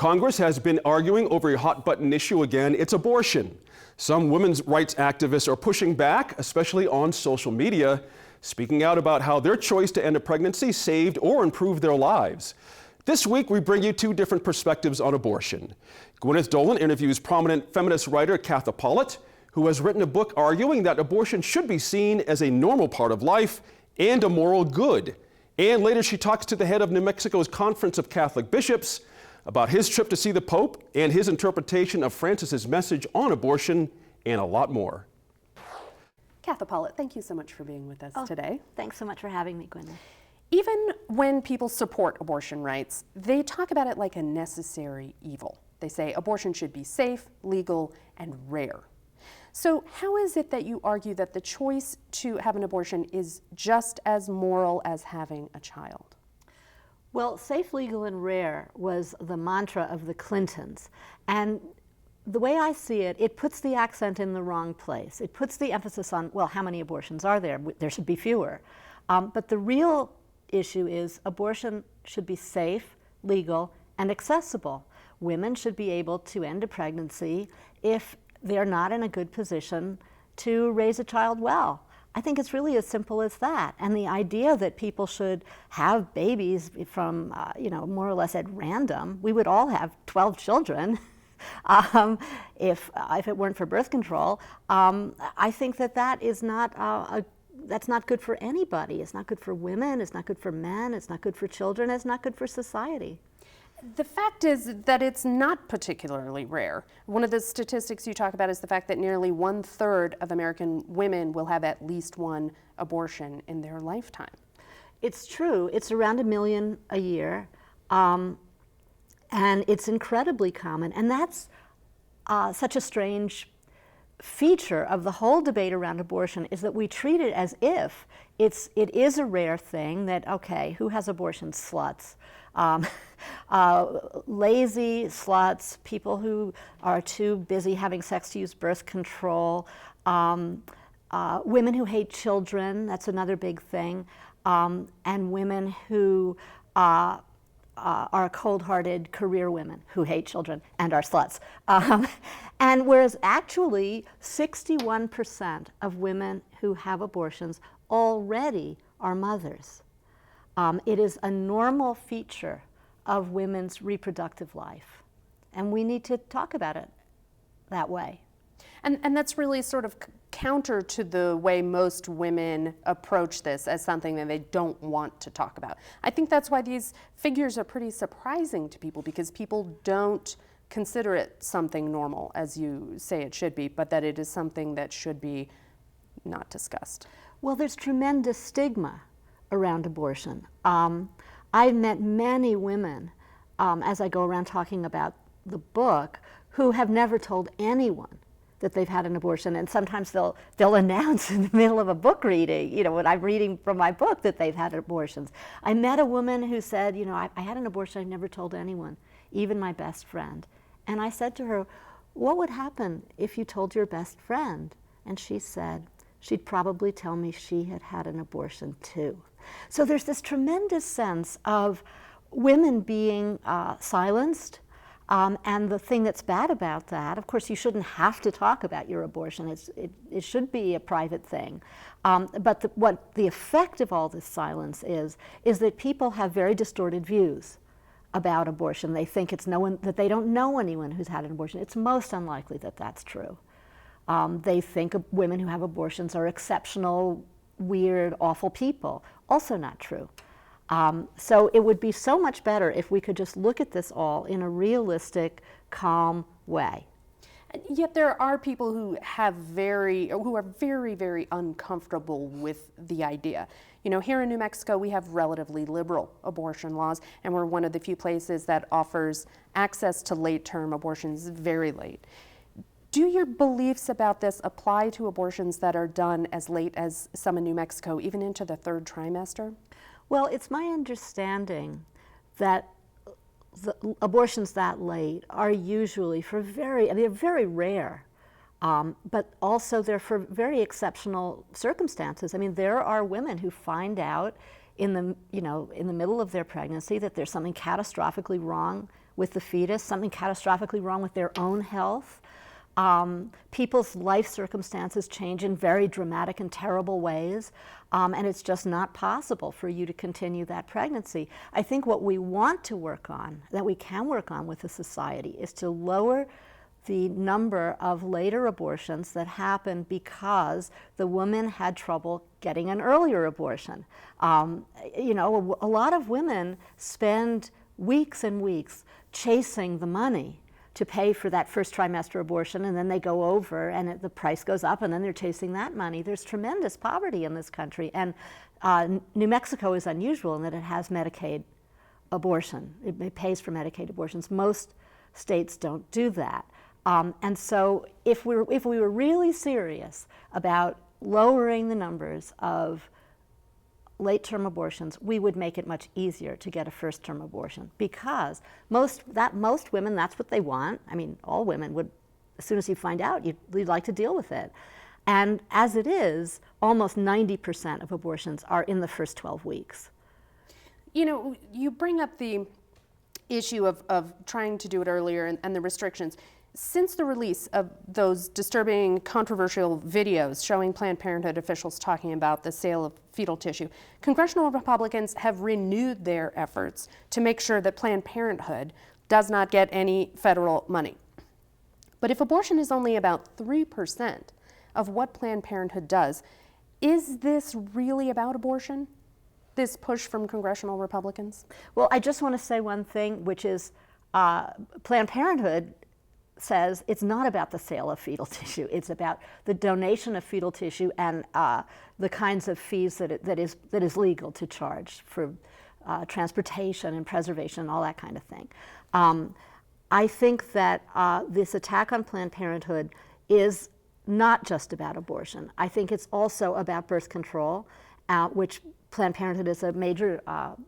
Congress has been arguing over a hot-button issue again. It's abortion. Some women's rights activists are pushing back, especially on social media, speaking out about how their choice to end a pregnancy saved or improved their lives. This week, we bring you two different perspectives on abortion. Gwyneth Doland interviews prominent feminist writer Katha Pollitt, who has written a book arguing that abortion should be seen as a normal part of life and a moral good. And later, she talks to the head of New Mexico's Conference of Catholic Bishops about his trip to see the Pope and his interpretation of Francis's message on abortion, and a lot more. Katha Pollitt, thank you so much for being with us today. Thanks so much for having me, Gwyneth. Even when people support abortion rights, they talk about it like a necessary evil. They say abortion should be safe, legal, and rare. So how is it that you argue that the choice to have an abortion is just as moral as having a child? Well, safe, legal, and rare was the mantra of the Clintons. And the way I see it, it puts the accent in the wrong place. It puts the emphasis on, well, how many abortions are there? There should be fewer. But the real issue is abortion should be safe, legal, and accessible. Women should be able to end a pregnancy if they're not in a good position to raise a child well. I think it's really as simple as that. And the idea that people should have babies from, more or less at random, we would all have 12 children if it weren't for birth control. I think that is not that's not good for anybody. It's not good for women, it's not good for men, it's not good for children, it's not good for society. The fact is that it's not particularly rare. One of the statistics you talk about is the fact that nearly 1/3 of American women will have at least one abortion in their lifetime. It's true. It's around 1 million a year, and it's incredibly common. And that's such a strange feature of the whole debate around abortion, is that we treat it as if it is a rare thing that, okay, who has abortions? Sluts. Lazy sluts, people who are too busy having sex to use birth control, women who hate children, that's another big thing, and women who are cold-hearted career women who hate children and are sluts. And whereas actually 61% of women who have abortions already are mothers. It is a normal feature of women's reproductive life, and we need to talk about it that way. And that's really sort of counter to the way most women approach this as something that they don't want to talk about. I think that's why these figures are pretty surprising to people, because people don't consider it something normal, as you say it should be, but that it is something that should be not discussed. Well, there's tremendous stigma around abortion. I've met many women, as I go around talking about the book, who have never told anyone that they've had an abortion, and sometimes they'll announce in the middle of a book reading, when I'm reading from my book, that they've had abortions. I met a woman who said, I had an abortion, I never told anyone, even my best friend. And I said to her, what would happen if you told your best friend? And she said, she'd probably tell me she had had an abortion too. So there's this tremendous sense of women being silenced, and the thing that's bad about that, of course, you shouldn't have to talk about your abortion. It should be a private thing. But what the effect of all this silence is that people have very distorted views about abortion. They think that they don't know anyone who's had an abortion. It's most unlikely that that's true. They think women who have abortions are exceptional, weird, awful people. Also not true. So it would be so much better if we could just look at this all in a realistic, calm way. Yet there are people who are very, very uncomfortable with the idea. Here in New Mexico, we have relatively liberal abortion laws, and we're one of the few places that offers access to late-term abortions very late. Do your beliefs about this apply to abortions that are done as late as some in New Mexico, even into the 3rd trimester? Well, it's my understanding that the abortions that late are usually they're very rare, but also they're for very exceptional circumstances. I mean, there are women who find out in the middle of their pregnancy that there's something catastrophically wrong with the fetus, something catastrophically wrong with their own health. People's life circumstances change in very dramatic and terrible ways, and it's just not possible for you to continue that pregnancy. I think what we want to work on, that we can work on with the society, is to lower the number of later abortions that happen because the woman had trouble getting an earlier abortion. You know, a lot of women spend weeks and weeks chasing the money to pay for that first trimester abortion, and then they go over and the price goes up, and then they're chasing that money. There's tremendous poverty in this country, and New Mexico is unusual in that it has Medicaid abortion. It pays for Medicaid abortions. Most states don't do that. And so if we were really serious about lowering the numbers of late-term abortions, we would make it much easier to get a first-term abortion, because most women, that's what they want. I mean, all women would, as soon as you find out, you'd like to deal with it. And as it is, almost 90% of abortions are in the first 12 weeks. You know, you bring up the issue of trying to do it earlier and the restrictions. Since the release of those disturbing, controversial videos showing Planned Parenthood officials talking about the sale of fetal tissue, congressional Republicans have renewed their efforts to make sure that Planned Parenthood does not get any federal money. But if abortion is only about 3% of what Planned Parenthood does, is this really about abortion, this push from congressional Republicans? Well, I just want to say one thing, which is Planned Parenthood says it's not about the sale of fetal tissue. It's about the donation of fetal tissue and the kinds of fees that is legal to charge for transportation and preservation and all that kind of thing. I think that this attack on Planned Parenthood is not just about abortion. I think it's also about birth control, which Planned Parenthood is a major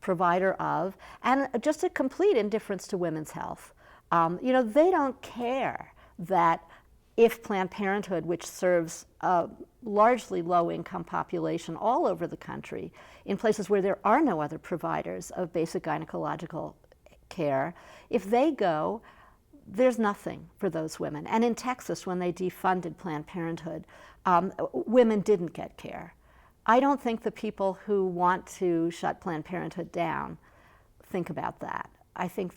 provider of, and just a complete indifference to women's health. You know, they don't care that if Planned Parenthood, which serves a largely low-income population all over the country, in places where there are no other providers of basic gynecological care, if they go, there's nothing for those women. And in Texas, when they defunded Planned Parenthood, women didn't get care. I don't think the people who want to shut Planned Parenthood down think about that. I think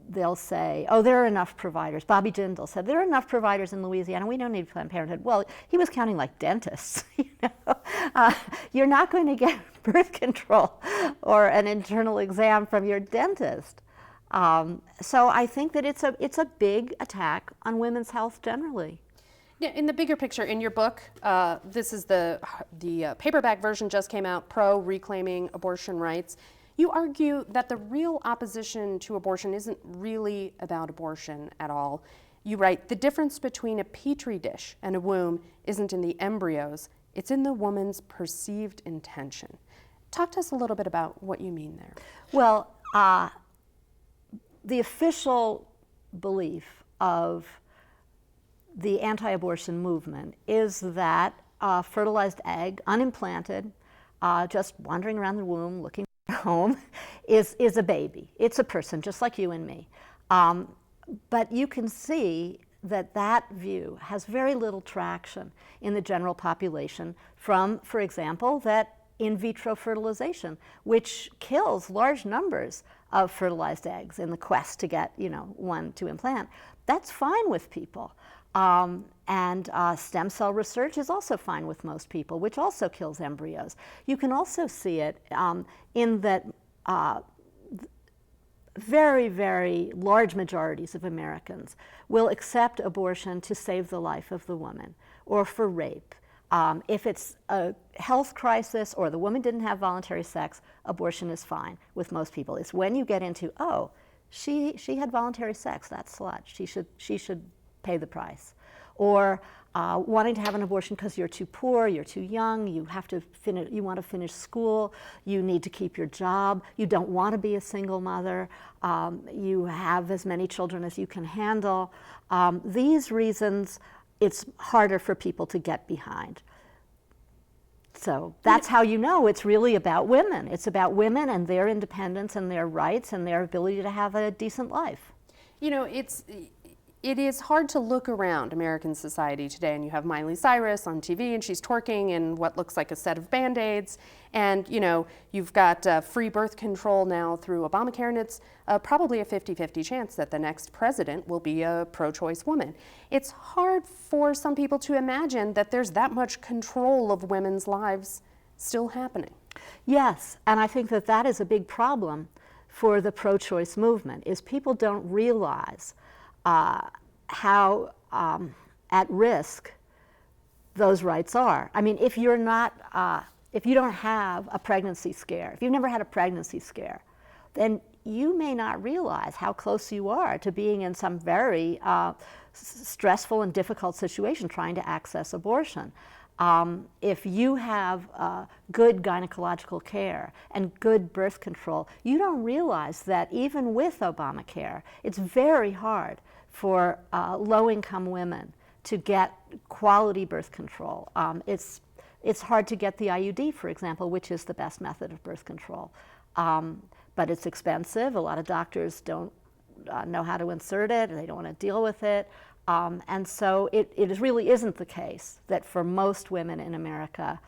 they'll say, oh, there are enough providers. Bobby Jindal said, there are enough providers in Louisiana, we don't need Planned Parenthood. Well, he was counting like dentists. You know? You're not going to get birth control or an internal exam from your dentist. So I think that it's a big attack on women's health generally. Yeah, in the bigger picture, in your book, this is the paperback version just came out, Pro Reclaiming Abortion Rights. You argue that the real opposition to abortion isn't really about abortion at all. You write, the difference between a petri dish and a womb isn't in the embryos, it's in the woman's perceived intention. Talk to us a little bit about what you mean there. Well, the official belief of the anti-abortion movement is that a fertilized egg, unimplanted, just wandering around the womb looking home, is a baby. It's a person just like you and me. But you can see that view has very little traction in the general population from, for example, that in vitro fertilization, which kills large numbers of fertilized eggs in the quest to get, one to implant. That's fine with people. And stem cell research is also fine with most people, which also kills embryos. You can also see it in that very, very large majorities of Americans will accept abortion to save the life of the woman or for rape. If it's a health crisis or the woman didn't have voluntary sex, abortion is fine with most people. It's when you get into, oh, she had voluntary sex, that slut, she should pay the price. Or wanting to have an abortion because you're too poor, you're too young, you want to finish school, you need to keep your job, you don't want to be a single mother, you have as many children as you can handle. These reasons, it's harder for people to get behind. So that's how you know it's really about women. It's about women and their independence and their rights and their ability to have a decent life. You know, it is hard to look around American society today, and you have Miley Cyrus on TV, and she's twerking in what looks like a set of Band-Aids, and you know, you've got free birth control now through Obamacare, and it's probably a 50-50 chance that the next president will be a pro-choice woman. It's hard for some people to imagine that there's that much control of women's lives still happening. Yes, and I think that that is a big problem for the pro-choice movement, is people don't realize how at risk those rights are. I mean, if you're not, if you don't have a pregnancy scare, if you've never had a pregnancy scare, then you may not realize how close you are to being in some very stressful and difficult situation trying to access abortion. If you have good gynecological care and good birth control, you don't realize that even with Obamacare, it's very hard for low-income women to get quality birth control. It's hard to get the IUD, for example, which is the best method of birth control. But it's expensive. A lot of doctors don't know how to insert it, or they don't want to deal with it. And so it really isn't the case that for most women in America,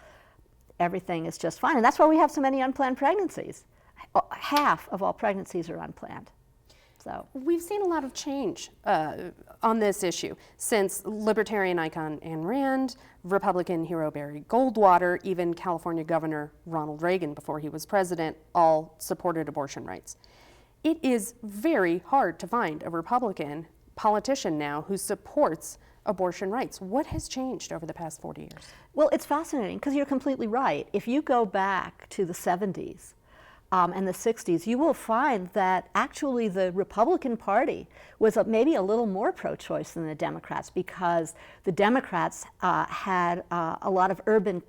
everything is just fine. And that's why we have so many unplanned pregnancies. Half of all pregnancies are unplanned. So we've seen a lot of change on this issue since libertarian icon Ayn Rand, Republican hero Barry Goldwater, even California Governor Ronald Reagan, before he was president, all supported abortion rights. It is very hard to find a Republican politician now who supports abortion rights. What has changed over the past 40 years? Well, it's fascinating because you're completely right. If you go back to the 70s and the 60s, you will find that actually the Republican Party was maybe a little more pro-choice than the Democrats, because the Democrats had a lot of urban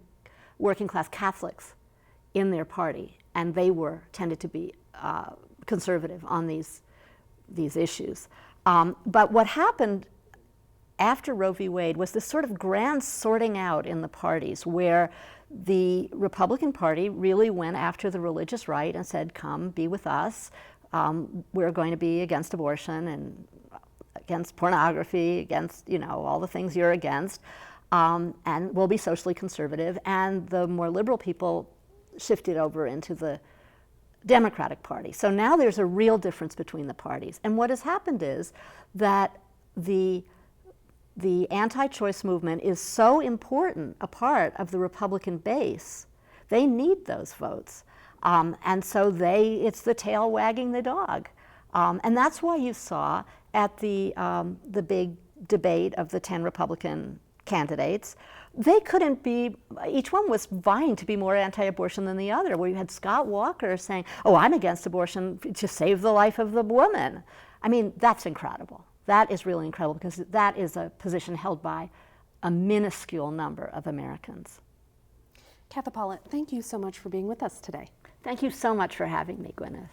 working-class Catholics in their party, and they tended to be conservative on these issues. But what happened after Roe v. Wade was this sort of grand sorting out in the parties, where the Republican Party really went after the religious right and said, come be with us. We're going to be against abortion and against pornography, against, you know, all the things you're against, and we'll be socially conservative. And the more liberal people shifted over into the Democratic Party. So now there's a real difference between the parties. And what has happened is that the anti-choice movement is so important a part of the Republican base. They need those votes. And so it's the tail wagging the dog. And that's why you saw at the big debate of the 10 Republican candidates, they couldn't be, each one was vying to be more anti-abortion than the other, where you had Scott Walker saying, oh, I'm against abortion to save the life of the woman. I mean, that's incredible. That is really incredible, because that is a position held by a minuscule number of Americans. Katha Pollitt, thank you so much for being with us today. Thank you so much for having me, Gwyneth.